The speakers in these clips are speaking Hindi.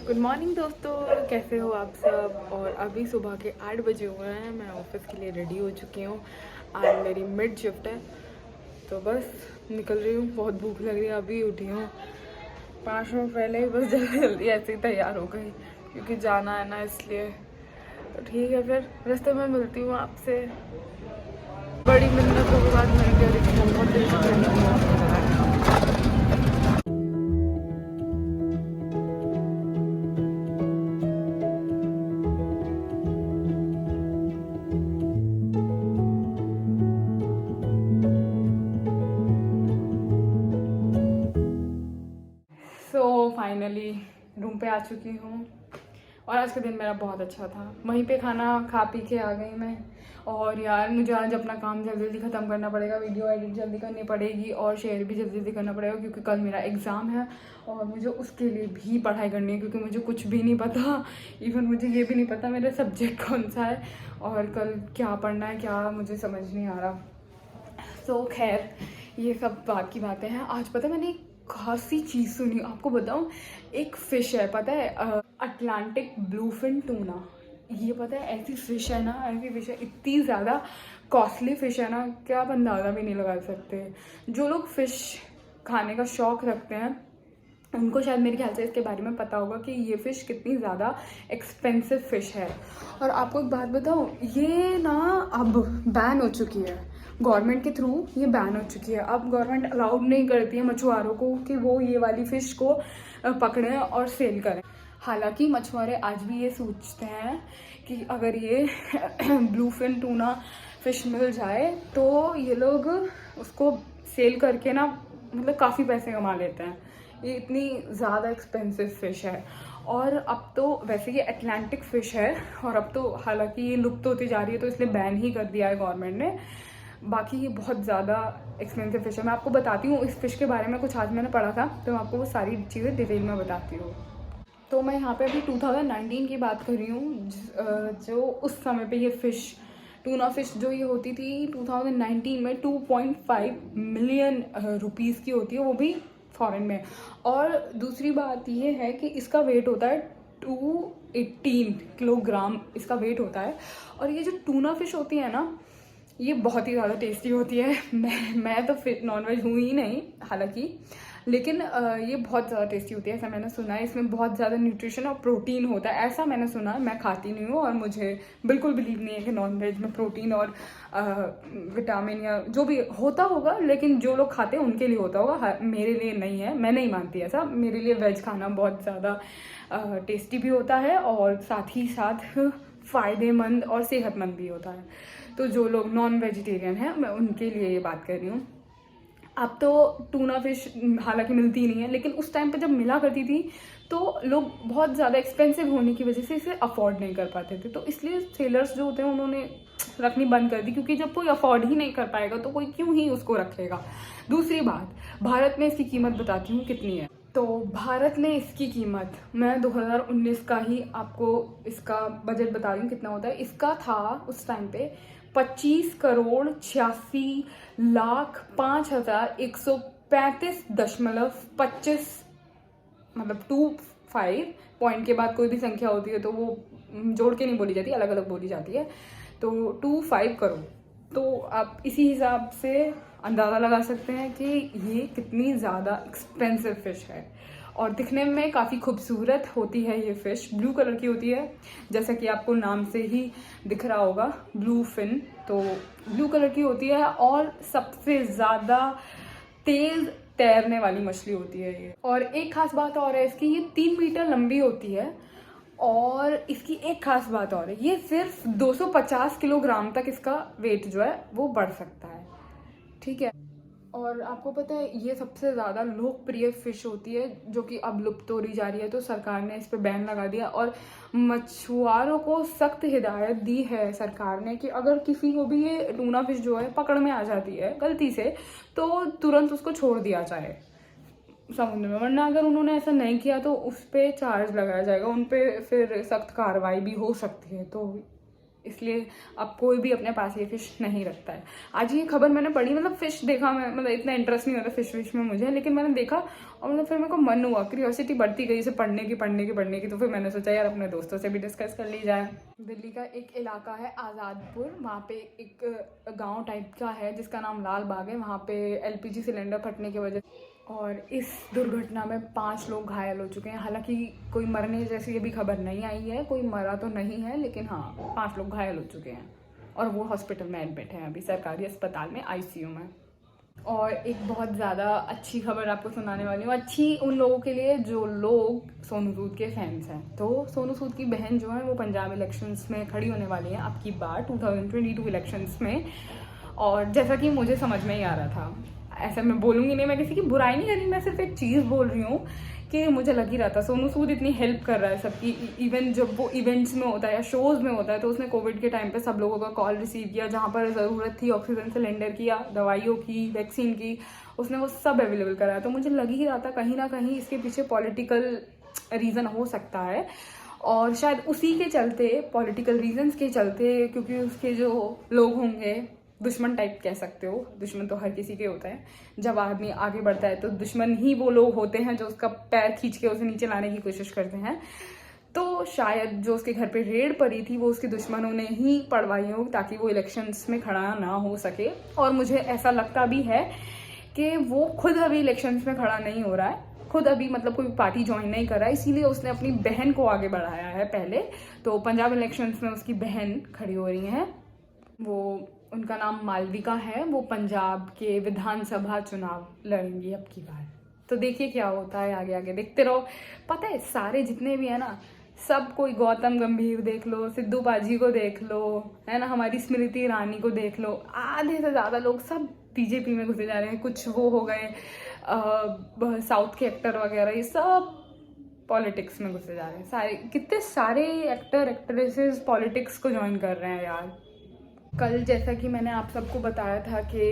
गुड मॉर्निंग दोस्तों, कैसे हो आप सब। और अभी सुबह के 8 बजे हुए हैं। मैं ऑफिस के लिए रेडी हो चुकी हूँ। आज मेरी मिड शिफ्ट है तो बस निकल रही हूँ। बहुत भूख लग रही है, अभी उठी हूँ 5 मिनट पहले ही। बस जल्दी जल्दी ऐसे ही तैयार हो गई क्योंकि जाना है ना, इसलिए। तो ठीक है, फिर रास्ते में मिलती हूँ आपसे। बड़ी मिन्नतों के बाद मेरे घर की बहुत देर से फाइनली रूम पे आ चुकी हूँ। और आज का दिन मेरा बहुत अच्छा था। वहीं पे खाना खा पी के आ गई मैं। और यार मुझे आज अपना काम जल्दी जल्दी ख़त्म करना पड़ेगा, वीडियो एडिट जल्दी करनी पड़ेगी और शेयर भी जल्दी जल्दी करना पड़ेगा क्योंकि कल मेरा एग्ज़ाम है और मुझे उसके लिए भी पढ़ाई करनी है क्योंकि मुझे कुछ भी नहीं पता। इवन मुझे ये भी नहीं पता मेरा सब्जेक्ट कौन सा है और कल क्या पढ़ना है, क्या मुझे समझ नहीं आ रहा। तो खैर ये सब बात की बातें हैं। आज पता है मैंने एक खासी चीज़ सुनी, आपको बताऊं। एक फ़िश है, पता है, अटलांटिक ब्लूफिन टूना। ये पता है ऐसी फ़िश है ना, ऐसी फ़िश है, इतनी ज़्यादा कॉस्टली फ़िश है ना, क्या आप अंदाज़ा भी नहीं लगा सकते। जो लोग फ़िश खाने का शौक़ रखते हैं उनको शायद मेरे ख्याल से इसके बारे में पता होगा कि ये फ़िश कितनी ज़्यादा एक्सपेंसिव फ़िश है। और आपको एक बात बताऊँ, ये ना अब बैन हो चुकी है गवर्नमेंट के थ्रू। ये बैन हो चुकी है। अब गवर्नमेंट अलाउड नहीं करती है मछुआरों को कि वो ये वाली फ़िश को पकड़ें और सेल करें। हालांकि मछुआरे आज भी ये सोचते हैं कि अगर ये ब्लूफिन टूना फ़िश मिल जाए तो ये लोग उसको सेल करके ना, मतलब काफ़ी पैसे कमा लेते हैं। ये इतनी ज़्यादा एक्सपेंसिव फ़िश है। और अब तो वैसे ये अटलांटिक फ़िश है और अब तो हालांकि ये लुप्त होती जा रही है तो इसलिए बैन ही कर दिया है गवर्नमेंट ने। बाकी ये बहुत ज़्यादा एक्सपेंसिव फ़िश है। मैं आपको बताती हूँ इस फ़िश के बारे में, कुछ आज मैंने पढ़ा था तो मैं आपको वो सारी चीज़ें डिटेल में बताती हूँ। तो मैं यहाँ पे अभी 2019 की बात कर रही हूँ, जो उस समय पे ये फ़िश, टूना फ़िश जो ये होती थी 2019 में 2.5 मिलियन रुपीज़ की होती है, वो भी फॉरेन में। और दूसरी बात ये है कि इसका वेट होता है 218 किलोग्राम इसका वेट होता है। और ये जो टूना फ़िश होती है ना, ये बहुत ही ज़्यादा टेस्टी होती है। मैं तो फिर नॉनवेज हूँ ही नहीं हालांकि, लेकिन ये बहुत ज़्यादा टेस्टी होती है, ऐसा मैंने सुना है। इसमें बहुत ज़्यादा न्यूट्रिशन और प्रोटीन होता है, ऐसा मैंने सुना है। मैं खाती नहीं हूँ और मुझे बिल्कुल बिलीव नहीं है कि नॉनवेज में प्रोटीन और विटामिन या जो भी होता होगा, लेकिन जो लोग खाते हैं उनके लिए होता होगा, मेरे लिए नहीं है। मैं नहीं मानती ऐसा। मेरे लिए वेज खाना बहुत ज़्यादा टेस्टी भी होता है और साथ ही साथ फ़ायदेमंद और सेहतमंद भी होता है। तो जो लोग नॉन वेजिटेरियन हैं, मैं उनके लिए ये बात कर रही हूँ। अब तो टूना फ़िश हालांकि मिलती ही नहीं है, लेकिन उस टाइम पे जब मिला करती थी तो लोग बहुत ज़्यादा एक्सपेंसिव होने की वजह से इसे अफोर्ड नहीं कर पाते थे। तो इसलिए सेलर्स जो होते हैं उन्होंने रखनी बंद कर दी, क्योंकि जब कोई अफोर्ड ही नहीं कर पाएगा तो कोई क्यों ही उसको रखेगा। दूसरी बात, भारत में इसकी कीमत बताती हूँ कितनी है। तो भारत में इसकी कीमत, मैं 2019 का ही आपको इसका बजट बता रही हूँ कितना होता है। इसका था उस टाइम पे 25,86,05,135.25, मतलब 25 पॉइंट के बाद कोई भी संख्या होती है तो वो जोड़ के नहीं बोली जाती, अलग अलग बोली जाती है। तो 25 करोड़। तो आप इसी हिसाब से अंदाज़ा लगा सकते हैं कि ये कितनी ज़्यादा एक्सपेंसिव फ़िश है। और दिखने में काफ़ी खूबसूरत होती है ये फ़िश, ब्लू कलर की होती है, जैसा कि आपको नाम से ही दिख रहा होगा, ब्लू फिन। तो ब्लू कलर की होती है और सबसे ज़्यादा तेज़ तैरने वाली मछली होती है ये। और एक खास बात और है इसकी, ये 3 मीटर लंबी होती है। और इसकी एक खास बात और है, ये सिर्फ 250 किलोग्राम तक इसका वेट जो है वो बढ़ सकता है, ठीक है। और आपको पता है ये सबसे ज़्यादा लोकप्रिय फ़िश होती है जो कि अब लुप्त हो रही जा रही है। तो सरकार ने इस पर बैन लगा दिया और मछुआरों को सख्त हिदायत दी है सरकार ने कि अगर किसी को भी ये टूना फ़िश जो है पकड़ में आ जाती है गलती से तो तुरंत उसको छोड़ दिया जाए समुद्र में, वरना अगर उन्होंने ऐसा नहीं किया तो उस पर चार्ज लगाया जाएगा, उन पर फिर सख्त कार्रवाई भी हो सकती है। तो इसलिए अब कोई भी अपने पास ये फ़िश नहीं रखता है। आज ये खबर मैंने पढ़ी, मतलब फ़िश देखा मैं, मतलब इतना इंटरेस्ट नहीं होता फ़िश में मुझे, लेकिन मैंने देखा और मतलब फिर मेरे को मन हुआ, क्यूरियोसिटी बढ़ती गई इसे पढ़ने की, तो फिर मैंने सोचा यार अपने दोस्तों से भी डिस्कस कर ली जाए। दिल्ली का एक इलाका है आज़ादपुर, वहाँ पे एक गाँव टाइप का है जिसका नाम लाल बाग है। वहाँ पे LPG सिलेंडर फटने की वजह और इस दुर्घटना में 5 लोग घायल हो चुके हैं। हालांकि कोई मरने जैसी अभी खबर नहीं आई है, कोई मरा तो नहीं है, लेकिन हाँ 5 लोग घायल हो चुके हैं और वो हॉस्पिटल में एडमिट हैं अभी, सरकारी अस्पताल में, ICU में। और एक बहुत ज़्यादा अच्छी खबर आपको सुनाने वाली हूँ, अच्छी उन लोगों के लिए जो लोग सोनू सूद के फैंस हैं। तो सोनू सूद की बहन जो है वो पंजाब इलेक्शंस में खड़ी होने वाली है अब की बार 2022 इलेक्शंस में। और जैसा कि मुझे समझ में ही आ रहा था, ऐसा मैं बोलूँगी नहीं, मैं किसी की बुराई नहीं कर रही, मैं सिर्फ एक चीज़ बोल रही हूँ कि मुझे लग ही रहा था सोनू सूद इतनी हेल्प कर रहा है सबकी। इवन जब वो इवेंट्स में होता है या शोज़ में होता है तो उसने कोविड के टाइम पे सब लोगों का कॉल रिसीव किया, जहाँ पर ज़रूरत थी ऑक्सीजन सिलेंडर की या दवाइयों की, वैक्सीन की, उसने वो सब अवेलेबल कराया। तो मुझे लग ही रहा था कहीं ना कहीं इसके पीछे पॉलिटिकल रीज़न हो सकता है, और शायद उसी के चलते, पॉलिटिकल रीजंस के चलते, क्योंकि उसके जो लोग होंगे, दुश्मन टाइप कह सकते हो, दुश्मन तो हर किसी के होता है, जब आदमी आगे बढ़ता है तो दुश्मन ही वो लोग होते हैं जो उसका पैर खींच के उसे नीचे लाने की कोशिश करते हैं। तो शायद जो उसके घर पे रेड पड़ी थी वो उसके दुश्मनों ने ही पड़वाई हो ताकि वो इलेक्शंस में खड़ा ना हो सके। और मुझे ऐसा लगता भी है कि वो खुद अभी इलेक्शंस में खड़ा नहीं हो रहा है, खुद अभी मतलब कोई पार्टी ज्वाइन नहीं कर रहा है, इसीलिए उसने अपनी बहन को आगे बढ़ाया है पहले। तो पंजाब इलेक्शंस में उसकी बहन खड़ी हो रही हैं, वो उनका नाम मालविका है, वो पंजाब के विधानसभा चुनाव लड़ेंगी अब की बार। तो देखिए क्या होता है, आगे आगे देखते रहो। पता है सारे जितने भी है ना, सब कोई, गौतम गंभीर देख लो, सिद्धू बाजी को देख लो, है ना, हमारी स्मृति ईरानी को देख लो, आधे से ज़्यादा लोग सब बीजेपी में घुसे जा रहे हैं। कुछ वो हो गए साउथ के एक्टर वगैरह, ये सब पॉलिटिक्स में घुसे जा रहे हैं। सारे कितने सारे एक्टर एक्ट्रेसेस पॉलिटिक्स को ज्वाइन कर रहे हैं यार। कल जैसा कि मैंने आप सबको बताया था कि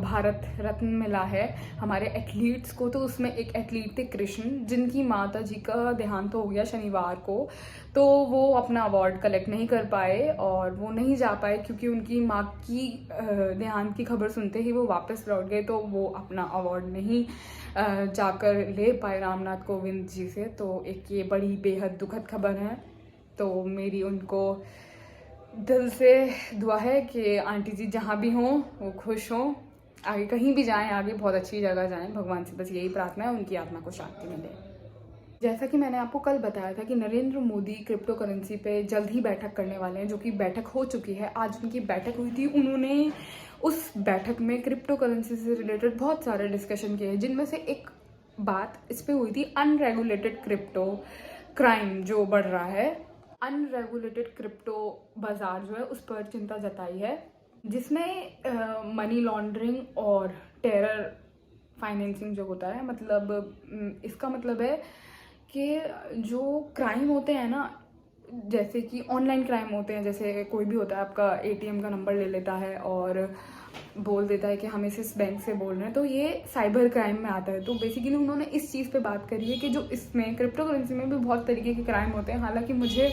भारत रत्न मिला है हमारे एथलीट्स को, तो उसमें एक एथलीट थे कृष्ण, जिनकी माता जी का देहांत हो गया शनिवार को। तो वो अपना अवार्ड कलेक्ट नहीं कर पाए और वो नहीं जा पाए क्योंकि उनकी माँ की देहांत की खबर सुनते ही वो वापस लौट गए, तो वो अपना अवार्ड नहीं जाकर ले पाए रामनाथ कोविंद जी से। तो एक ये बड़ी बेहद दुखद खबर है। तो मेरी उनको दिल से दुआ है कि आंटी जी जहाँ भी हों वो खुश हों, आगे कहीं भी जाएं, आगे बहुत अच्छी जगह जाएं। भगवान से बस यही प्रार्थना है उनकी आत्मा को शांति मिले। जैसा कि मैंने आपको कल बताया था कि नरेंद्र मोदी क्रिप्टो करेंसी पे जल्द ही बैठक करने वाले हैं, जो कि बैठक हो चुकी है। आज उनकी बैठक हुई थी, उन्होंने उस बैठक में क्रिप्टो करेंसी से रिलेटेड बहुत सारे डिस्कशन किए हैं, जिनमें से एक बात इस पर हुई थी अनरेगुलेटेड क्रिप्टो क्राइम जो बढ़ रहा है। अनरेगुलेटेड क्रिप्टो बाजार जो है उस पर चिंता जताई है, जिसमें मनी लॉन्ड्रिंग और टेरर फाइनेंसिंग जो होता है, मतलब इसका मतलब है कि जो क्राइम होते हैं ना, जैसे कि ऑनलाइन क्राइम होते हैं, जैसे कोई भी होता है आपका ATM का नंबर ले लेता है और बोल देता है कि हम इस बैंक से बोल रहे हैं, तो ये साइबर क्राइम में आता है। तो बेसिकली उन्होंने इस चीज़ पे बात करी है कि जो इसमें क्रिप्टो करेंसी में भी बहुत तरीके के क्राइम होते हैं। हालांकि मुझे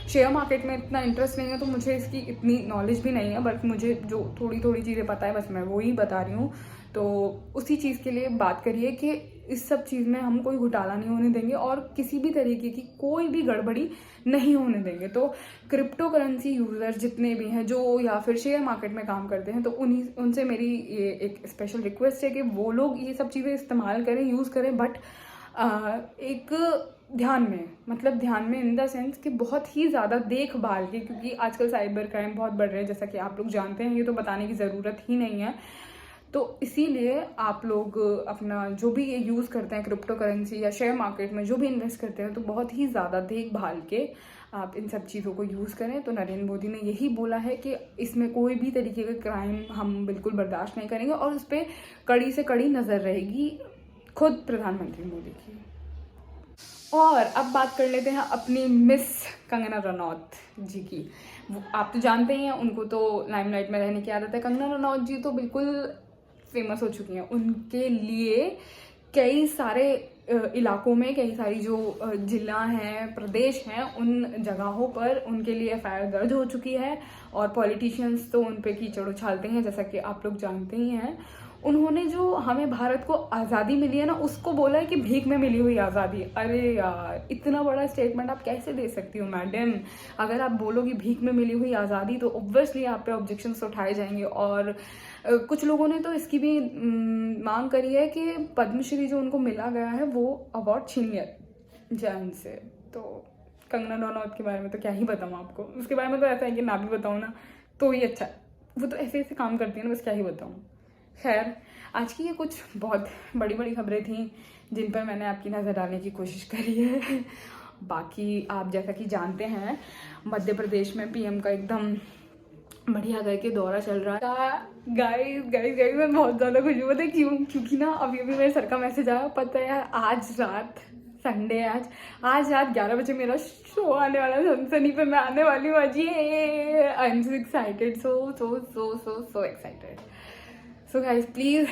शेयर मार्केट में इतना इंटरेस्ट नहीं है, तो मुझे इसकी इतनी नॉलेज भी नहीं है, बट मुझे जो थोड़ी थोड़ी चीज़ें पता है बस मैं वो ही बता रही हूँ। तो उसी चीज़ के लिए बात करिए कि इस सब चीज़ में हम कोई घोटाला नहीं होने देंगे और किसी भी तरीके की कोई भी गड़बड़ी नहीं होने देंगे। तो क्रिप्टो करेंसी यूज़र जितने भी हैं जो या फिर शेयर मार्केट में काम करते हैं, तो उनसे मेरी ये एक स्पेशल रिक्वेस्ट है कि वो लोग ये सब चीज़ें इस्तेमाल करें, यूज़ करें, बट एक ध्यान में, मतलब ध्यान में इन द सेंस कि बहुत ही ज़्यादा देखभाल के, क्योंकि आजकल साइबर क्राइम बहुत बढ़ रहे हैं, जैसा कि आप लोग जानते हैं, ये तो बताने की ज़रूरत ही नहीं है। तो इसीलिए आप लोग अपना जो भी ये यूज़ करते हैं क्रिप्टो करेंसी या शेयर मार्केट में जो भी इन्वेस्ट करते हैं, तो बहुत ही ज़्यादा देखभाल के आप इन सब चीज़ों को यूज़ करें। तो नरेंद्र मोदी ने यही बोला है कि इसमें कोई भी तरीके का क्राइम हम बिल्कुल बर्दाश्त नहीं करेंगे और उस पर कड़ी से कड़ी नज़र रहेगी खुद प्रधानमंत्री मोदी की। और अब बात कर लेते हैं अपनी मिस कंगना रनौत जी की। आप तो जानते ही हैं, उनको तो लाइमलाइट में रहने की आदत है। कंगना रनौत जी तो बिल्कुल फेमस हो चुकी हैं, उनके लिए कई सारे इलाकों में, कई सारी जो जिला हैं, प्रदेश हैं, उन जगहों पर उनके लिए एफआईआर दर्ज हो चुकी है। और पॉलिटिशियंस तो उन पे कीचड़ उछालते हैं, जैसा कि आप लोग जानते ही हैं। उन्होंने जो हमें भारत को आज़ादी मिली है ना, उसको बोला है कि भीख में मिली हुई आज़ादी। अरे यार, इतना बड़ा स्टेटमेंट आप कैसे दे सकती हो मैडम? अगर आप बोलोगी भीख में मिली हुई आज़ादी तो ऑब्वियसली आप पे ऑब्जेक्शंस उठाए जाएंगे। और कुछ लोगों ने तो इसकी भी मांग करी है कि पद्मश्री जो उनको मिला गया है वो अवार्ड छीन लिया जाए उनसे। तो कंगना रनौत के बारे में तो क्या ही बताऊँ आपको, उसके बारे में तो ऐसा है कि ना भी बताऊँ ना तो ही अच्छा है। वो तो ऐसे ऐसे काम करती है ना, बस क्या ही बताऊँ। खैर, आज की ये कुछ बहुत बड़ी बड़ी खबरें थी जिन पर मैंने आपकी नज़र डालने की कोशिश करी है। बाकी आप जैसा कि जानते हैं, मध्य प्रदेश में पीएम का एकदम बढ़िया करके दौरा चल रहा था। गाइस गाइस गाइस, मैं बहुत ज़्यादा खुश हूँ। पता है क्यों? क्योंकि ना अभी मेरे सर का मैसेज आया, पता है यार, आज रात संडे है, आज रात 11 बजे मेरा शो आने वाला है सनसनी पे, मैं आने वाली हूँ आज। ये I am so excited, so excited. So guys please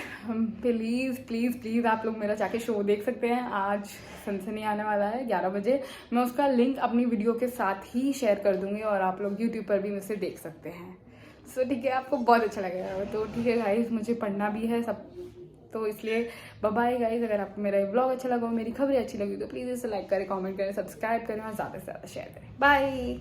please please please आप लोग मेरा जाके शो देख सकते हैं। आज सनसनी आने वाला है 11 बजे। मैं उसका लिंक अपनी वीडियो के साथ ही शेयर कर दूंगी और आप लोग यूट्यूब पर भी मुझसे देख सकते हैं। सो ठीक है, आपको बहुत अच्छा लगेगा। तो ठीक है गाइज, मुझे पढ़ना भी है सब, तो इसलिए बाय बाय गाइज। अगर आपको मेरा ये ब्लॉग अच्छा लगा, मेरी खबरें अच्छी लगी तो प्लीज़ इसे लाइक करें, कमेंट करें, सब्सक्राइब करें और ज़्यादा से ज़्यादा शेयर करें। बाय।